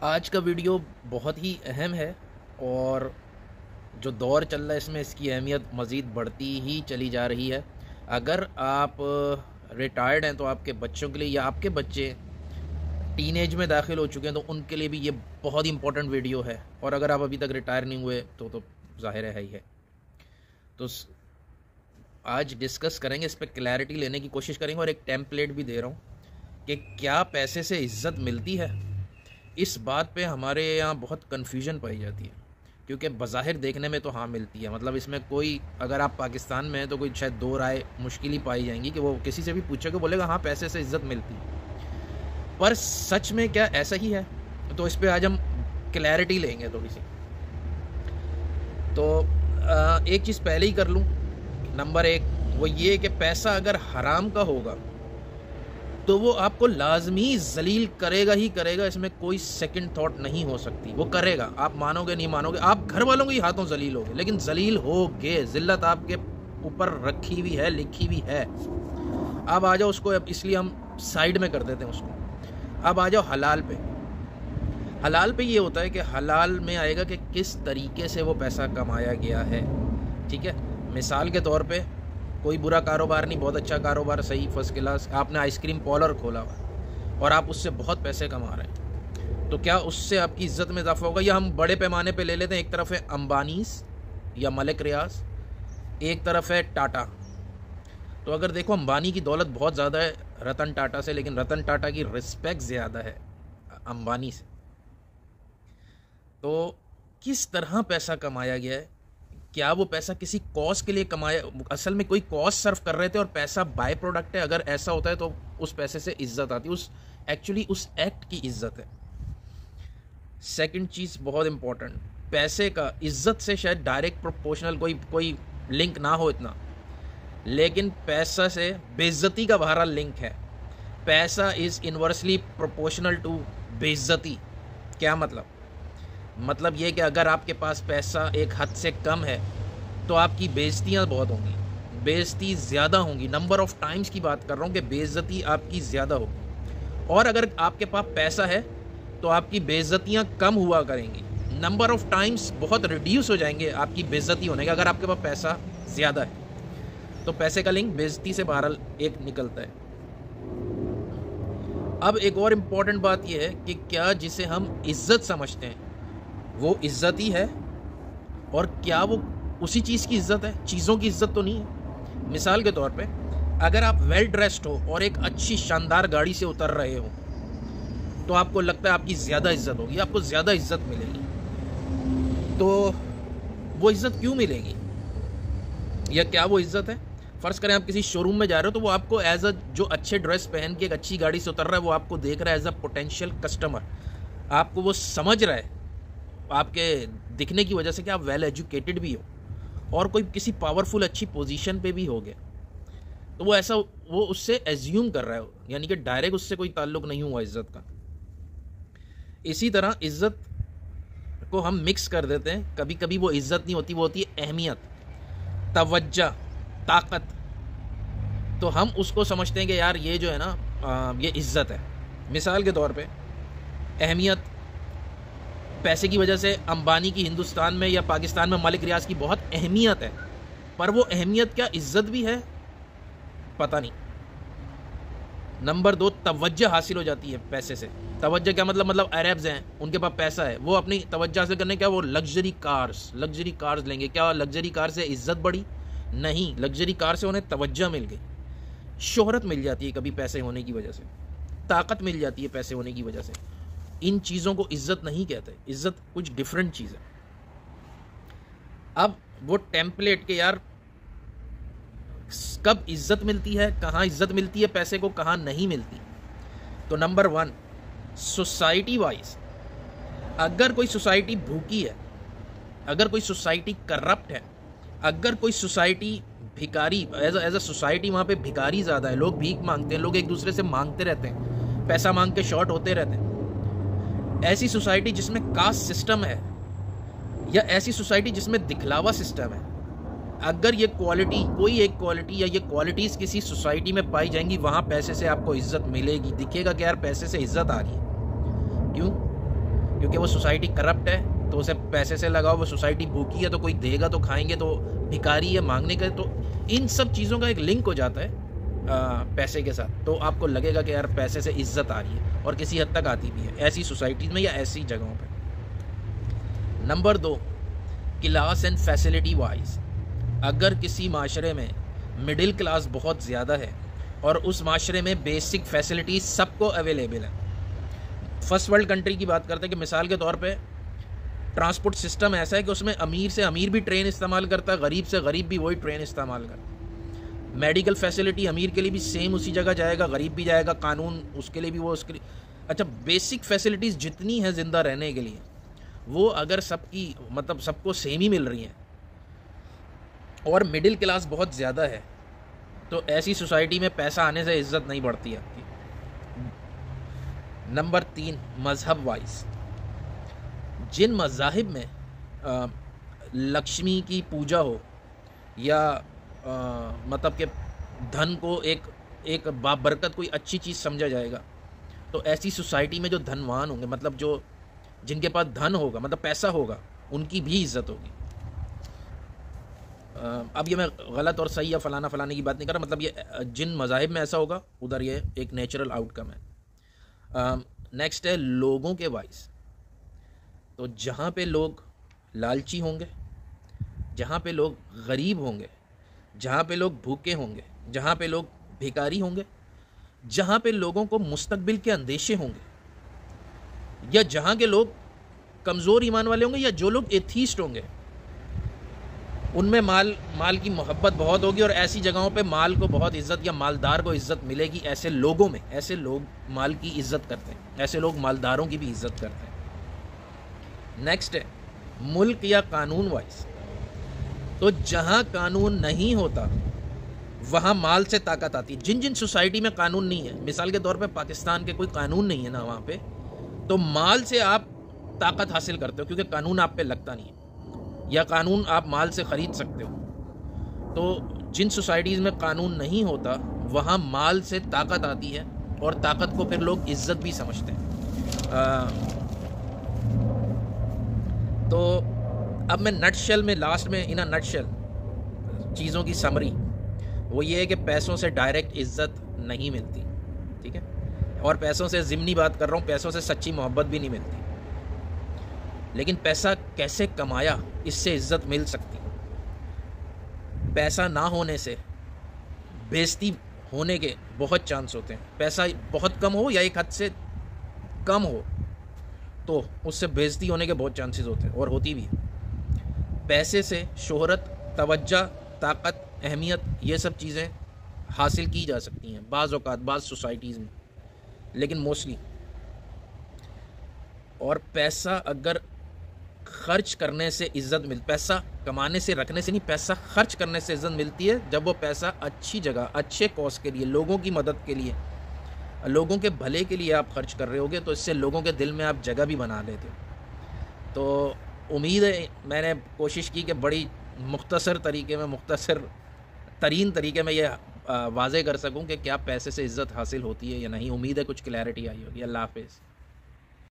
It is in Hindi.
आज का वीडियो बहुत ही अहम है और जो दौर चल रहा है इसमें इसकी अहमियत मज़ीद बढ़ती ही चली जा रही है। अगर आप रिटायर्ड हैं तो आपके बच्चों के लिए या आपके बच्चे टीनेज में दाखिल हो चुके हैं तो उनके लिए भी ये बहुत ही इंपॉर्टेंट वीडियो है। और अगर आप अभी तक रिटायर नहीं हुए तो ज़ाहिर है ही है। तो आज डिस्कस करेंगे, इस पर क्लैरिटी लेने की कोशिश करेंगे और एक टेम्पलेट भी दे रहा हूँ कि क्या पैसे से इज़्ज़त मिलती है। इस बात पे हमारे यहाँ बहुत कन्फ्यूजन पाई जाती है, क्योंकि बज़ाहिर देखने में तो हाँ मिलती है। मतलब इसमें कोई, अगर आप पाकिस्तान में हैं तो कोई शायद दो राय मुश्किल ही पाई जाएंगी कि वो किसी से भी पूछेगा बोलेगा हाँ पैसे से इज़्ज़त मिलती है। पर सच में क्या ऐसा ही है? तो इस पे आज हम क्लैरिटी लेंगे थोड़ी सी। तो एक चीज़ पहले ही कर लूँ। नंबर एक वो ये कि पैसा अगर हराम का होगा तो वो आपको लाजमी जलील करेगा ही करेगा, इसमें कोई सेकंड थॉट नहीं हो सकती। वो करेगा, आप मानोगे नहीं मानोगे, आप घर वालों के ही हाथों जलील होगे, लेकिन जलील होगे। जिल्लत आपके ऊपर रखी हुई है, लिखी हुई है। अब आ जाओ उसको, इसलिए हम साइड में कर देते हैं उसको। अब आ जाओ हलाल पे। हलाल पे ये होता है कि हलाल में आएगा कि किस तरीके से वो पैसा कमाया गया है। ठीक है, मिसाल के तौर पे कोई बुरा कारोबार नहीं, बहुत अच्छा कारोबार, सही फर्स्ट क्लास। आपने आइसक्रीम पार्लर खोला हुआ और आप उससे बहुत पैसे कमा रहे हैं, तो क्या उससे आपकी इज्जत में इजाफा होगा? या हम बड़े पैमाने पे ले लेते हैं, एक तरफ है अंबानीस या मलिक रियाज, एक तरफ है टाटा। तो अगर देखो अंबानी की दौलत बहुत ज़्यादा है रतन टाटा से, लेकिन रतन टाटा की रिस्पेक्ट ज़्यादा है अंबानी से। तो किस तरह पैसा कमाया गया है? क्या वो पैसा किसी कॉज के लिए कमाया, असल में कोई कॉज सर्व कर रहे थे और पैसा बाय प्रोडक्ट है? अगर ऐसा होता है तो उस पैसे से इज्जत आती है, उस एक्चुअली उस एक्ट की इज्जत है। सेकंड चीज़ बहुत इंपॉर्टेंट, पैसे का इज्जत से शायद डायरेक्ट प्रोपोर्शनल कोई लिंक ना हो इतना, लेकिन पैसा से बेइज्जती का बहरहाल लिंक है। पैसा इज़ इन्वर्सली प्रोपोर्शनल टू बेइज्जती। क्या मतलब ये कि अगर आपके पास पैसा एक हद से कम है तो आपकी बेइज्जतियाँ बहुत होंगी, बेइज्जती ज़्यादा होंगी। नंबर ऑफ़ टाइम्स की बात कर रहा हूँ कि बेइज्जती आपकी ज़्यादा होगी। और अगर आपके पास पैसा है तो आपकी बेइज्जतियाँ कम हुआ करेंगी, नंबर ऑफ़ टाइम्स बहुत रिड्यूस हो जाएंगे आपकी बेइज्जती होने का, अगर आपके पास पैसा ज़्यादा है। तो पैसे का लिंक बेइज्जती से बहरहाल एक निकलता है। अब एक और इम्पॉर्टेंट बात यह है कि क्या जिसे हम इज्जत समझते हैं वो इज्जत ही है, और क्या वो उसी चीज़ की इज्जत है? चीज़ों की इज्जत तो नहीं है। मिसाल के तौर पे अगर आप वेल ड्रेस्ड हो और एक अच्छी शानदार गाड़ी से उतर रहे हो तो आपको लगता है आपकी ज़्यादा इज्जत होगी, आपको ज़्यादा इज्जत मिलेगी। तो वो इज्जत क्यों मिलेगी, या क्या वो इज्जत है? फ़र्ज़ करें आप किसी शोरूम में जा रहे हो तो वो आपको एज अ, जो अच्छे ड्रेस पहन के एक अच्छी गाड़ी से उतर रहा है, वो आपको देख रहा है एज अ पोटेंशियल कस्टमर। आपको वो समझ रहा है आपके दिखने की वजह से कि आप वेल एजुकेटेड भी हो और कोई किसी पावरफुल अच्छी पोजीशन पे भी हो गया, तो वो उससे एज्यूम कर रहा है, यानी कि डायरेक्ट उससे कोई ताल्लुक नहीं हुआ इज्जत का। इसी तरह इज्जत को हम मिक्स कर देते हैं। कभी कभी वो इज्जत नहीं होती, वो होती है अहमियत, तवज्जो, ताकत। तो हम उसको समझते हैं कि यार ये जो है ना ये इज्जत है। मिसाल के तौर पे अहमियत, पैसे की वजह से अंबानी की हिंदुस्तान में या पाकिस्तान में मलिक रियाज की बहुत अहमियत है, पर वो अहमियत क्या इज्जत भी है? पता नहीं। नंबर दो, तवज्जो हासिल हो जाती है पैसे से। तवज्जो क्या मतलब अरब्स हैं, उनके पास पैसा है, वो अपनी तवज्जो हासिल करने क्या वो लग्जरी कार्स लेंगे। क्या लग्जरी कार से इज्जत बढ़ी? नहीं, लग्जरी कार से उन्हें तवज्जो मिल गई, शोहरत मिल जाती है कभी पैसे होने की वजह से, ताकत मिल जाती है पैसे होने की वजह से। इन चीज़ों को इज्जत नहीं कहते, इज्जत कुछ डिफरेंट चीज़ है। अब वो टेम्पलेट के यार कब इज्जत मिलती है, कहाँ इज्जत मिलती है पैसे को, कहाँ नहीं मिलती। तो नंबर वन, सोसाइटी वाइज अगर कोई सोसाइटी भूखी है, अगर कोई सोसाइटी करप्ट है, अगर कोई सोसाइटी भिखारी, एज अ सोसाइटी वहाँ पे भिखारी ज़्यादा है, लोग भीख मांगते हैं, लोग एक दूसरे से मांगते रहते हैं, पैसा मांग के शॉर्ट होते रहते हैं, ऐसी सोसाइटी जिसमें कास्ट सिस्टम है, या ऐसी सोसाइटी जिसमें दिखलावा सिस्टम है, अगर ये क्वालिटी, कोई एक क्वालिटी या ये क्वालिटीज़ किसी सोसाइटी में पाई जाएंगी, वहाँ पैसे से आपको इज्जत मिलेगी। दिखेगा कि यार पैसे से इज्जत आ रही है। क्यों? क्योंकि वो सोसाइटी करप्ट है, तो उसे पैसे से लगाओ। वो सोसाइटी भूखी है तो कोई देगा तो खाएंगे, तो भिखारी है मांगने का। तो इन सब चीज़ों का एक लिंक हो जाता है पैसे के साथ। तो आपको लगेगा कि यार पैसे से इज्जत आ रही है, और किसी हद तक आती भी है ऐसी सोसाइटीज़ में या ऐसी जगहों पर। Number 2, class and facility wise. अगर किसी माशरे में मिडिल क्लास बहुत ज़्यादा है और उस माशरे में बेसिक फैसिलिटीज सबको अवेलेबल है, फर्स्ट वर्ल्ड कंट्री की बात करते हैं कि मिसाल के तौर पे ट्रांसपोर्ट सिस्टम ऐसा है कि उसमें अमीर से अमीर भी ट्रेन इस्तेमाल करता है, गरीब से गरीब भी वही ट्रेन इस्तेमाल करता है। मेडिकल फैसिलिटी अमीर के लिए भी सेम उसी जगह जाएगा, गरीब भी जाएगा, कानून उसके लिए भी वो उसके लिए। अच्छा, बेसिक फैसिलिटीज़ जितनी है ज़िंदा रहने के लिए, वो अगर सबकी मतलब सबको सेम ही मिल रही हैं और मिडिल क्लास बहुत ज़्यादा है, तो ऐसी सोसाइटी में पैसा आने से इज्जत नहीं बढ़ती आपकी। नंबर 3, मज़हब वाइज। जिन मज़ाहिब में लक्ष्मी की पूजा हो या मतलब कि धन को एक बाबरकत कोई अच्छी चीज़ समझा जाएगा, तो ऐसी सोसाइटी में जो धनवान होंगे, मतलब जो जिनके पास धन होगा, मतलब पैसा होगा, उनकी भी इज्जत होगी। अब ये मैं गलत और सही या फलाना फलाने की बात नहीं कर रहा, मतलब ये जिन मज़ाहिब में ऐसा होगा उधर ये एक नेचुरल आउटकम है। नेक्स्ट है लोगों के वाइज। तो जहाँ पे लोग लालची होंगे, जहाँ पे लोग गरीब होंगे, जहाँ पे लोग भूखे होंगे, जहाँ पे लोग भिखारी होंगे, जहाँ पे लोगों को मुस्तकबिल के अंदेशे होंगे, या जहाँ के लोग कमज़ोर ईमान वाले होंगे, या जो लोग एथीस्ट होंगे, उनमें माल की मोहब्बत बहुत होगी और ऐसी जगहों पे माल को बहुत इज्जत या मालदार को इज्जत मिलेगी। ऐसे लोगों में, ऐसे लोग माल की इज्जत करते हैं, ऐसे लोग मालदारों की भी इज्जत करते हैं। नेक्स्ट है मुल्क या कानून वाइज। तो जहाँ कानून नहीं होता वहाँ माल से ताकत आती है। जिन जिन सोसाइटी में कानून नहीं है, मिसाल के तौर पे पाकिस्तान के कोई कानून नहीं है ना वहाँ पे, तो माल से आप ताकत हासिल करते हो, क्योंकि कानून आप पे लगता नहीं है, या कानून आप माल से ख़रीद सकते हो। तो जिन सोसाइटीज़ में कानून नहीं होता वहाँ माल से ताकत आती है, और ताकत को फिर लोग इज्जत भी समझते हैं। तो अब मैं नटशेल में लास्ट में इन नटशेल चीज़ों की समरी वो ये है कि पैसों से डायरेक्ट इज्जत नहीं मिलती, ठीक है, और पैसों से ज़िमनी बात कर रहा हूँ, पैसों से सच्ची मोहब्बत भी नहीं मिलती। लेकिन पैसा कैसे कमाया, इससे इज्जत मिल सकती। पैसा ना होने से बेइज्जती होने के बहुत चांस होते हैं। पैसा बहुत कम हो या एक हद से कम हो तो उससे बेइज्जती होने के बहुत चांसेस होते हैं, और होती भी है। पैसे से शोहरत, तवज्जो, ताकत, अहमियत, ये सब चीज़ें हासिल की जा सकती हैं बाज़ औक़ात बाज़ सोसाइटीज़ में, लेकिन मोस्टली। और पैसा अगर खर्च करने से इज़्ज़त पैसा कमाने से, रखने से नहीं, पैसा खर्च करने से इज़्ज़त मिलती है, जब वो पैसा अच्छी जगह, अच्छे कॉज के लिए, लोगों की मदद के लिए, लोगों के भले के लिए आप खर्च कर रहे होगे, तो इससे लोगों के दिल में आप जगह भी बना लेते हो। तो उम्मीद है मैंने कोशिश की कि बड़ी मुख्तसर तरीके में, मुख्तसर तरीन तरीके में ये वाज़े कर सकूं कि क्या पैसे से इज़्ज़त हासिल होती है या नहीं। उम्मीद है कुछ क्लैरिटी आई होगी। अल्लाह हाफ़िज़।